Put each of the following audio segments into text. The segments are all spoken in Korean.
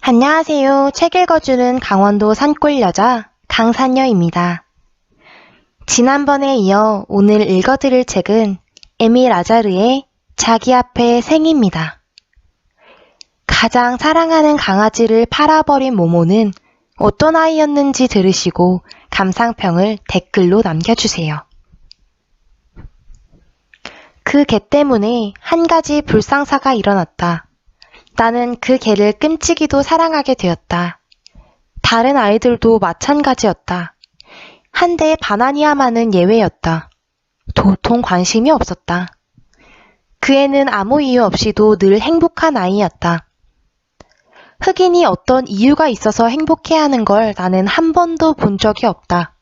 안녕하세요. 책 읽어주는 강원도 산골 여자 강산여입니다. 지난번에 이어 오늘 읽어드릴 책은 에밀 아자르의 자기 앞에 생입니다. 가장 사랑하는 강아지를 팔아버린 모모는 어떤 아이였는지 들으시고 감상평을 댓글로 남겨주세요. 그 개 때문에 한 가지 불상사가 일어났다. 나는 그 개를 끔찍이도 사랑하게 되었다. 다른 아이들도 마찬가지였다. 한데 바나니아만은 예외였다. 도통 관심이 없었다. 그 애는 아무 이유 없이도 늘 행복한 아이였다. 흑인이 어떤 이유가 있어서 행복해하는 걸 나는 한 번도 본 적이 없다.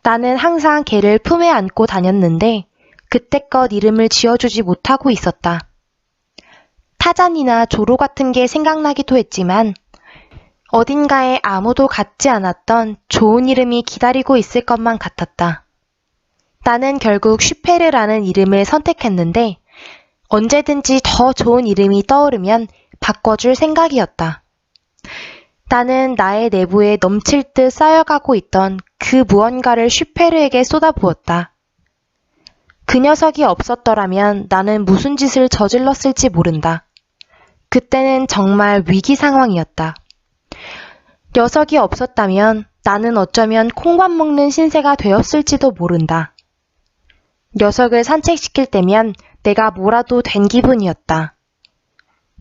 나는 항상 개를 품에 안고 다녔는데 그때껏 이름을 지어주지 못하고 있었다. 타잔이나 조로 같은 게 생각나기도 했지만 어딘가에 아무도 갖지 않았던 좋은 이름이 기다리고 있을 것만 같았다. 나는 결국 슈페르라는 이름을 선택했는데 언제든지 더 좋은 이름이 떠오르면 바꿔줄 생각이었다. 나는 나의 내부에 넘칠 듯 쌓여가고 있던 그 무언가를 슈페르에게 쏟아부었다. 그 녀석이 없었더라면 나는 무슨 짓을 저질렀을지 모른다. 그때는 정말 위기 상황이었다. 녀석이 없었다면 나는 어쩌면 콩밥 먹는 신세가 되었을지도 모른다. 녀석을 산책시킬 때면 내가 뭐라도 된 기분이었다.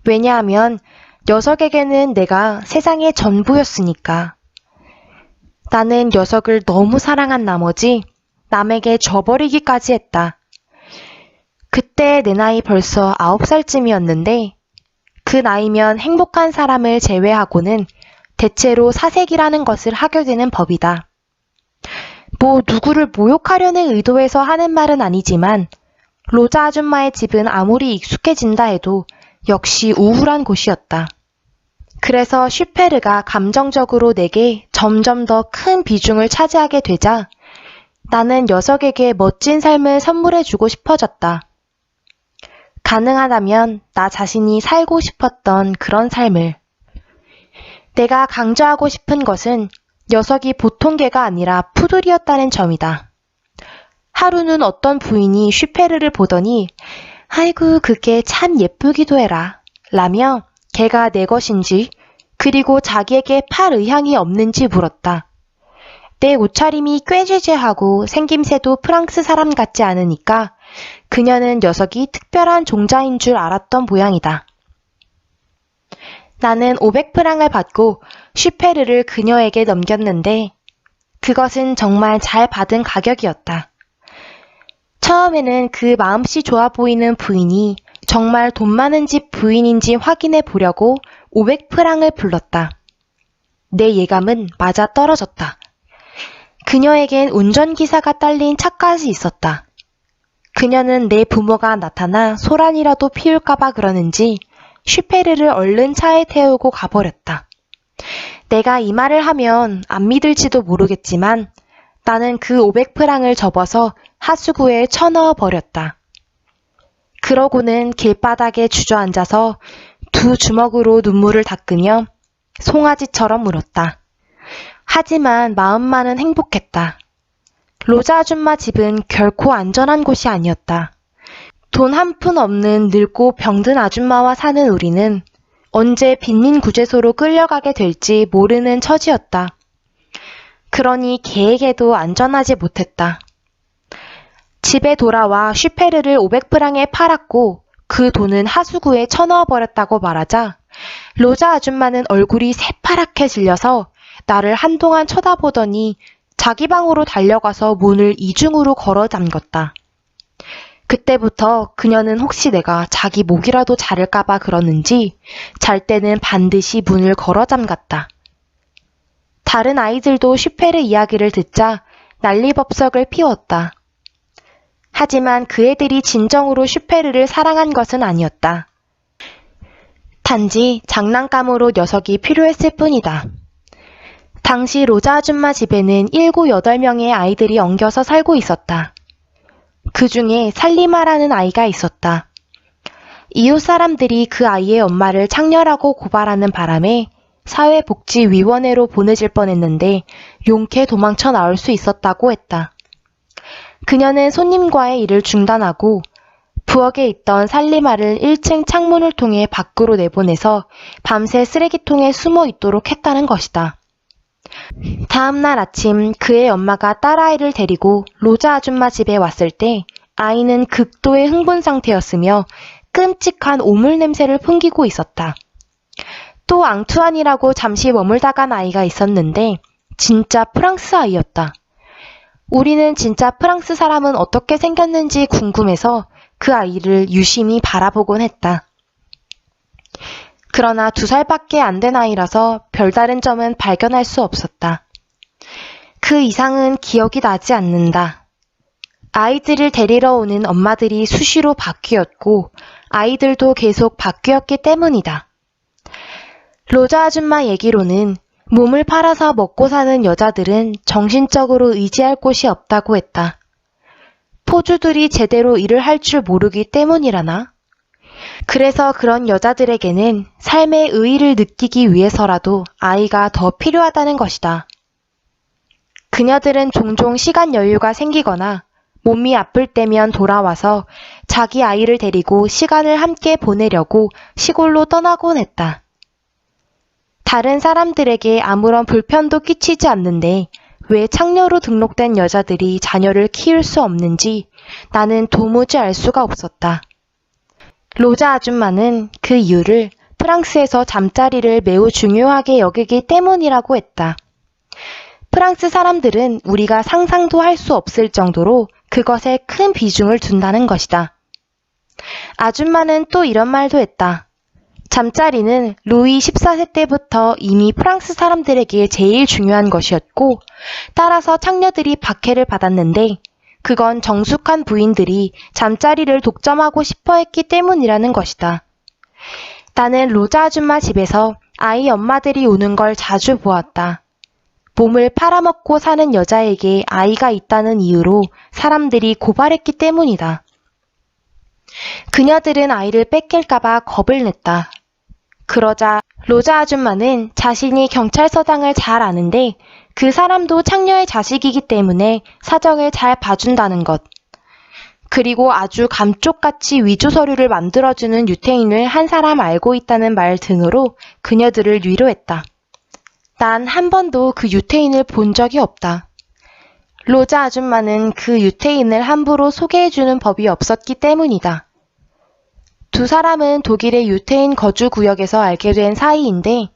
왜냐하면 녀석에게는 내가 세상의 전부였으니까. 나는 녀석을 너무 사랑한 나머지 남에게 줘버리기까지 했다. 그때 내 나이 벌써 9살쯤이었는데 그 나이면 행복한 사람을 제외하고는 대체로 사색이라는 것을 하게 되는 법이다. 뭐 누구를 모욕하려는 의도에서 하는 말은 아니지만 로자 아줌마의 집은 아무리 익숙해진다 해도 역시 우울한 곳이었다. 그래서 슈페르가 감정적으로 내게 점점 더 큰 비중을 차지하게 되자 나는 녀석에게 멋진 삶을 선물해주고 싶어졌다. 가능하다면 나 자신이 살고 싶었던 그런 삶을. 내가 강조하고 싶은 것은 녀석이 보통 개가 아니라 푸들이었다는 점이다. 하루는 어떤 부인이 슈페르를 보더니 아이고 그게 참 예쁘기도 해라 라며 개가 내 것인지 그리고 자기에게 팔 의향이 없는지 물었다. 내 옷차림이 꾀죄죄하고 생김새도 프랑스 사람 같지 않으니까 그녀는 녀석이 특별한 종자인 줄 알았던 모양이다. 나는 500프랑을 받고 슈페르를 그녀에게 넘겼는데 그것은 정말 잘 받은 가격이었다. 처음에는 그 마음씨 좋아 보이는 부인이 정말 돈 많은 집 부인인지 확인해 보려고 500프랑을 불렀다. 내 예감은 맞아 떨어졌다. 그녀에겐 운전기사가 딸린 차까지 있었다. 그녀는 내 부모가 나타나 소란이라도 피울까봐 그러는지 슈페르를 얼른 차에 태우고 가버렸다. 내가 이 말을 하면 안 믿을지도 모르겠지만 나는 그 500프랑을 접어서 하수구에 쳐넣어 버렸다. 그러고는 길바닥에 주저앉아서 두 주먹으로 눈물을 닦으며 송아지처럼 울었다. 하지만 마음만은 행복했다. 로자 아줌마 집은 결코 안전한 곳이 아니었다. 돈 한 푼 없는 늙고 병든 아줌마와 사는 우리는 언제 빈민구제소로 끌려가게 될지 모르는 처지였다. 그러니 개에게도 안전하지 못했다. 집에 돌아와 슈페르를 500프랑에 팔았고 그 돈은 하수구에 쳐넣어버렸다고 말하자 로자 아줌마는 얼굴이 새파랗게 질려서 나를 한동안 쳐다보더니 자기 방으로 달려가서 문을 이중으로 걸어 잠궜다. 그때부터 그녀는 혹시 내가 자기 목이라도 자를까봐 그러는지 잘 때는 반드시 문을 걸어 잠갔다. 다른 아이들도 슈페르 이야기를 듣자 난리법석을 피웠다. 하지만 그 애들이 진정으로 슈페르를 사랑한 것은 아니었다. 단지 장난감으로 녀석이 필요했을 뿐이다. 당시 로자 아줌마 집에는 7, 8명의 아이들이 엉겨서 살고 있었다. 그 중에 살리마라는 아이가 있었다. 이웃 사람들이 그 아이의 엄마를 창녀라고 고발하는 바람에 사회복지위원회로 보내질 뻔했는데 용케 도망쳐 나올 수 있었다고 했다. 그녀는 손님과의 일을 중단하고 부엌에 있던 살림아를 1층 창문을 통해 밖으로 내보내서 밤새 쓰레기통에 숨어 있도록 했다는 것이다. 다음 날 아침 그의 엄마가 딸아이를 데리고 로자 아줌마 집에 왔을 때 아이는 극도의 흥분 상태였으며 끔찍한 오물 냄새를 풍기고 있었다. 또 앙투안이라고 잠시 머물다 간 아이가 있었는데 진짜 프랑스 아이였다. 우리는 진짜 프랑스 사람은 어떻게 생겼는지 궁금해서 그 아이를 유심히 바라보곤 했다. 그러나 2살밖에 안 된 아이라서 별다른 점은 발견할 수 없었다. 그 이상은 기억이 나지 않는다. 아이들을 데리러 오는 엄마들이 수시로 바뀌었고 아이들도 계속 바뀌었기 때문이다. 로자 아줌마 얘기로는 몸을 팔아서 먹고 사는 여자들은 정신적으로 의지할 곳이 없다고 했다. 포주들이 제대로 일을 할 줄 모르기 때문이라나? 그래서 그런 여자들에게는 삶의 의의를 느끼기 위해서라도 아이가 더 필요하다는 것이다. 그녀들은 종종 시간 여유가 생기거나 몸이 아플 때면 돌아와서 자기 아이를 데리고 시간을 함께 보내려고 시골로 떠나곤 했다. 다른 사람들에게 아무런 불편도 끼치지 않는데 왜 창녀로 등록된 여자들이 자녀를 키울 수 없는지 나는 도무지 알 수가 없었다. 로자 아줌마는 그 이유를 프랑스에서 잠자리를 매우 중요하게 여기기 때문이라고 했다. 프랑스 사람들은 우리가 상상도 할 수 없을 정도로 그것에 큰 비중을 둔다는 것이다. 아줌마는 또 이런 말도 했다. 잠자리는 루이 14세 때부터 이미 프랑스 사람들에게 제일 중요한 것이었고 따라서 창녀들이 박해를 받았는데 그건 정숙한 부인들이 잠자리를 독점하고 싶어 했기 때문이라는 것이다. 나는 로자 아줌마 집에서 아이 엄마들이 오는 걸 자주 보았다. 몸을 팔아먹고 사는 여자에게 아이가 있다는 이유로 사람들이 고발했기 때문이다. 그녀들은 아이를 뺏길까봐 겁을 냈다. 그러자 로자 아줌마는 자신이 경찰서장을 잘 아는데 그 사람도 창녀의 자식이기 때문에 사정을 잘 봐준다는 것. 그리고 아주 감쪽같이 위조 서류를 만들어주는 유태인을 한 사람 알고 있다는 말 등으로 그녀들을 위로했다. 난 한 번도 그 유태인을 본 적이 없다. 로자 아줌마는 그 유태인을 함부로 소개해주는 법이 없었기 때문이다. 두 사람은 독일의 유태인 거주 구역에서 알게 된 사이인데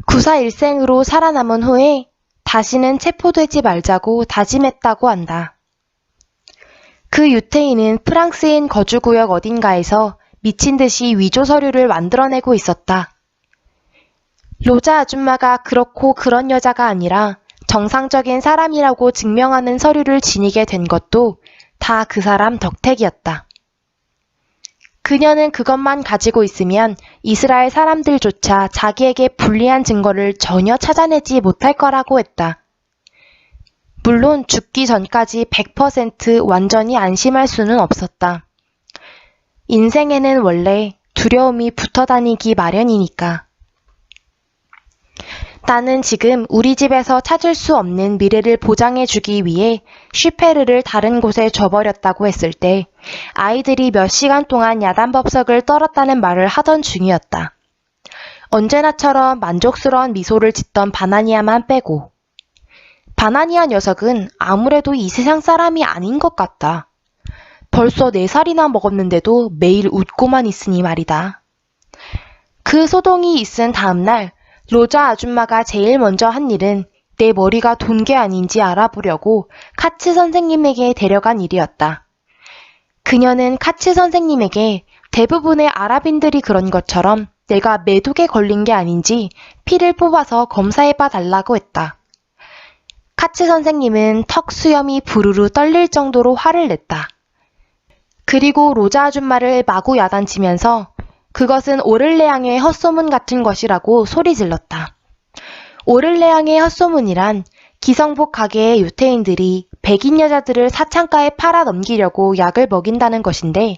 구사일생으로 살아남은 후에 다시는 체포되지 말자고 다짐했다고 한다. 그 유태인은 프랑스인 거주구역 어딘가에서 미친 듯이 위조 서류를 만들어내고 있었다. 로자 아줌마가 그렇고 그런 여자가 아니라 정상적인 사람이라고 증명하는 서류를 지니게 된 것도 다 그 사람 덕택이었다. 그녀는 그것만 가지고 있으면 이스라엘 사람들조차 자기에게 불리한 증거를 전혀 찾아내지 못할 거라고 했다. 물론 죽기 전까지 100% 완전히 안심할 수는 없었다. 인생에는 원래 두려움이 붙어 다니기 마련이니까. 나는 지금 우리 집에서 찾을 수 없는 미래를 보장해주기 위해 슈페르를 다른 곳에 줘버렸다고 했을 때 아이들이 몇 시간 동안 야단법석을 떨었다는 말을 하던 중이었다. 언제나처럼 만족스러운 미소를 짓던 바나니아만 빼고. 바나니아 녀석은 아무래도 이 세상 사람이 아닌 것 같다. 벌써 4살이나 먹었는데도 매일 웃고만 있으니 말이다. 그 소동이 있은 다음 날 로자 아줌마가 제일 먼저 한 일은 내 머리가 돈 게 아닌지 알아보려고 카츠 선생님에게 데려간 일이었다. 그녀는 카츠 선생님에게 대부분의 아랍인들이 그런 것처럼 내가 매독에 걸린 게 아닌지 피를 뽑아서 검사해봐 달라고 했다. 카츠 선생님은 턱 수염이 부르르 떨릴 정도로 화를 냈다. 그리고 로자 아줌마를 마구 야단치면서 그것은 오를레앙의 헛소문 같은 것이라고 소리 질렀다. 오를레앙의 헛소문이란 기성복 가게의 유태인들이 백인 여자들을 사창가에 팔아 넘기려고 약을 먹인다는 것인데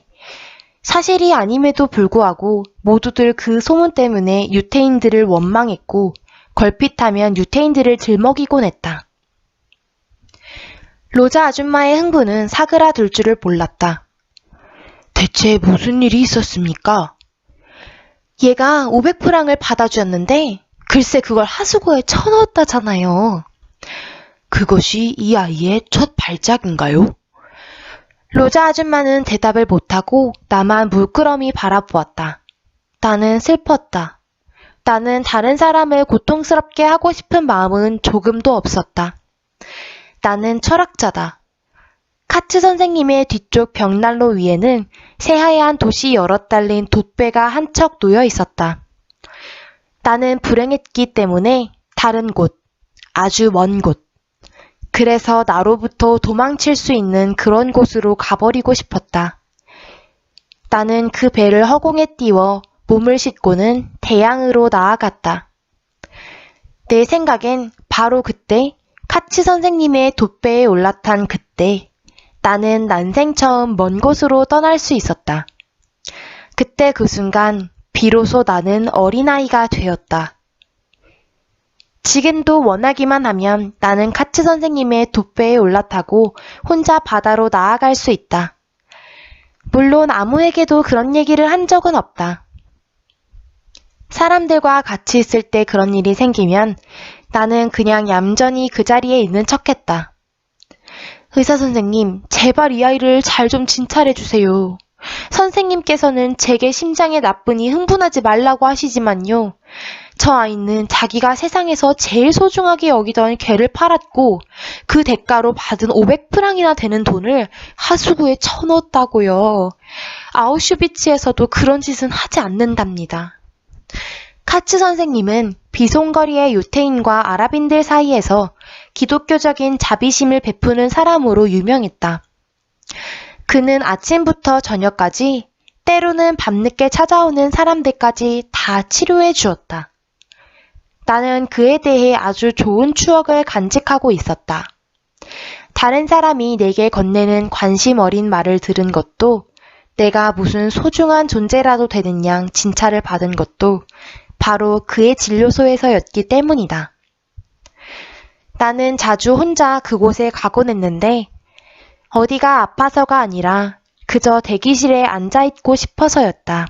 사실이 아님에도 불구하고 모두들 그 소문 때문에 유태인들을 원망했고 걸핏하면 유태인들을 들먹이곤 했다. 로자 아줌마의 흥분은 사그라들 줄을 몰랐다. 대체 무슨 일이 있었습니까? 얘가 500프랑을 받아주었는데 글쎄 그걸 하수구에 쳐넣었다잖아요. 그것이 이 아이의 첫 발작인가요? 로자 아줌마는 대답을 못하고 나만 물끄러미 바라보았다. 나는 슬펐다. 나는 다른 사람을 고통스럽게 하고 싶은 마음은 조금도 없었다. 나는 철학자다. 카츠 선생님의 뒤쪽 벽난로 위에는 새하얀 돛이 여러 달린 돛배가 한 척 놓여 있었다. 나는 불행했기 때문에 다른 곳, 아주 먼 곳, 그래서 나로부터 도망칠 수 있는 그런 곳으로 가버리고 싶었다. 나는 그 배를 허공에 띄워 몸을 싣고는 대양으로 나아갔다. 내 생각엔 바로 그때 카츠 선생님의 돛배에 올라탄 그때 나는 난생 처음 먼 곳으로 떠날 수 있었다. 그때 그 순간 비로소 나는 어린아이가 되었다. 지금도 원하기만 하면 나는 카츠 선생님의 돛배에 올라타고 혼자 바다로 나아갈 수 있다. 물론 아무에게도 그런 얘기를 한 적은 없다. 사람들과 같이 있을 때 그런 일이 생기면 나는 그냥 얌전히 그 자리에 있는 척했다. 의사 선생님, 제발 이 아이를 잘 좀 진찰해 주세요. 선생님께서는 제게 심장에 나쁘니 흥분하지 말라고 하시지만요. 저 아이는 자기가 세상에서 제일 소중하게 여기던 개를 팔았고 그 대가로 받은 500프랑이나 되는 돈을 하수구에 쳐넣었다고요. 아우슈비츠에서도 그런 짓은 하지 않는답니다. 카츠 선생님은 비송거리의 유태인과 아랍인들 사이에서 기독교적인 자비심을 베푸는 사람으로 유명했다. 그는 아침부터 저녁까지 때로는 밤늦게 찾아오는 사람들까지 다 치료해 주었다. 나는 그에 대해 아주 좋은 추억을 간직하고 있었다. 다른 사람이 내게 건네는 관심 어린 말을 들은 것도, 내가 무슨 소중한 존재라도 되는 양 진찰을 받은 것도 바로 그의 진료소에서였기 때문이다. 나는 자주 혼자 그곳에 가곤 했는데 어디가 아파서가 아니라 그저 대기실에 앉아있고 싶어서였다.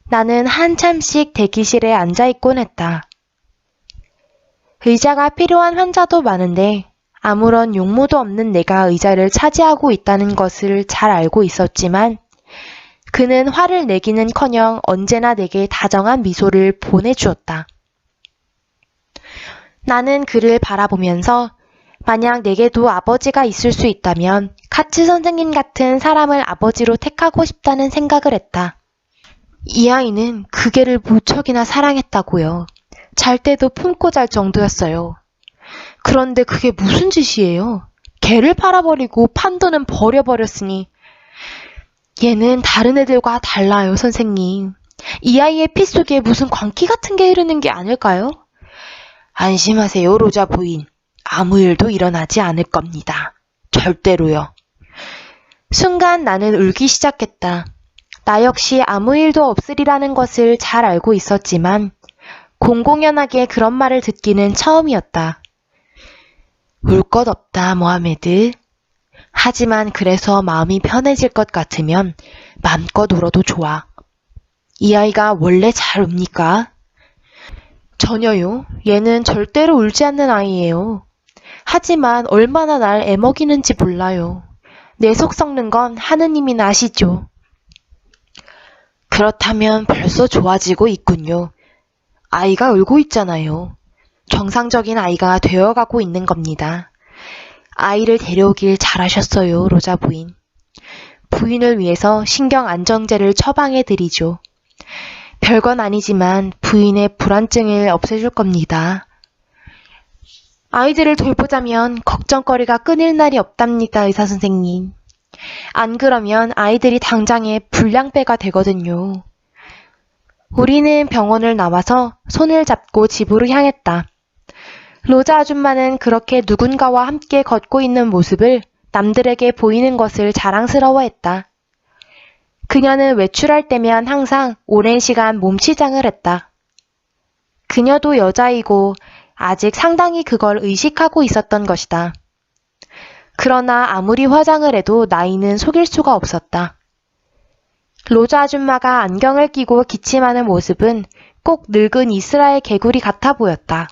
나는 한참씩 대기실에 앉아있곤 했다. 의자가 필요한 환자도 많은데 아무런 용무도 없는 내가 의자를 차지하고 있다는 것을 잘 알고 있었지만 그는 화를 내기는커녕 언제나 내게 다정한 미소를 보내주었다. 나는 그를 바라보면서 만약 내게도 아버지가 있을 수 있다면 카츠 선생님 같은 사람을 아버지로 택하고 싶다는 생각을 했다. 이 아이는 그 개를 무척이나 사랑했다고요. 잘 때도 품고 잘 정도였어요. 그런데 그게 무슨 짓이에요? 개를 팔아버리고 판 돈은 버려버렸으니. 얘는 다른 애들과 달라요, 선생님. 이 아이의 피 속에 무슨 광기 같은 게 흐르는 게 아닐까요? 안심하세요, 로자 부인. 아무 일도 일어나지 않을 겁니다. 절대로요. 순간 나는 울기 시작했다. 나 역시 아무 일도 없으리라는 것을 잘 알고 있었지만 공공연하게 그런 말을 듣기는 처음이었다. 울 것 없다, 모하메드. 하지만 그래서 마음이 편해질 것 같으면 맘껏 울어도 좋아. 이 아이가 원래 잘 웁니까? 전혀요. 얘는 절대로 울지 않는 아이예요. 하지만 얼마나 날 애먹이는지 몰라요. 내 속 썩는 건 하느님이나 아시죠. 그렇다면 벌써 좋아지고 있군요. 아이가 울고 있잖아요. 정상적인 아이가 되어가고 있는 겁니다. 아이를 데려오길 잘하셨어요, 로자 부인. 부인을 위해서 신경 안정제를 처방해 드리죠. 별건 아니지만 부인의 불안증을 없애줄 겁니다. 아이들을 돌보자면 걱정거리가 끊일 날이 없답니다, 의사 선생님. 안 그러면 아이들이 당장에 불량배가 되거든요. 우리는 병원을 나와서 손을 잡고 집으로 향했다. 로자 아줌마는 그렇게 누군가와 함께 걷고 있는 모습을 남들에게 보이는 것을 자랑스러워했다. 그녀는 외출할 때면 항상 오랜 시간 몸치장을 했다. 그녀도 여자이고 아직 상당히 그걸 의식하고 있었던 것이다. 그러나 아무리 화장을 해도 나이는 속일 수가 없었다. 로자 아줌마가 안경을 끼고 기침하는 모습은 꼭 늙은 이스라엘 개구리 같아 보였다.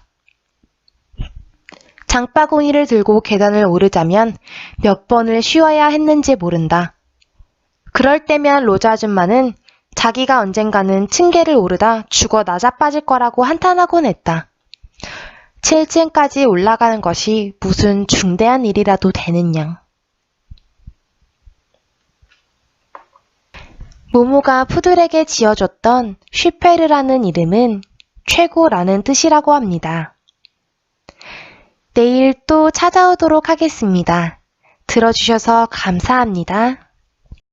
장바구니를 들고 계단을 오르자면 몇 번을 쉬어야 했는지 모른다. 그럴 때면 로자 아줌마는 자기가 언젠가는 층계를 오르다 죽어 나자빠질 거라고 한탄하곤 했다. 7층까지 올라가는 것이 무슨 중대한 일이라도 되는 양. 모모가 푸들에게 지어줬던 슈페르라는 이름은 최고라는 뜻이라고 합니다. 내일 또 찾아오도록 하겠습니다. 들어주셔서 감사합니다.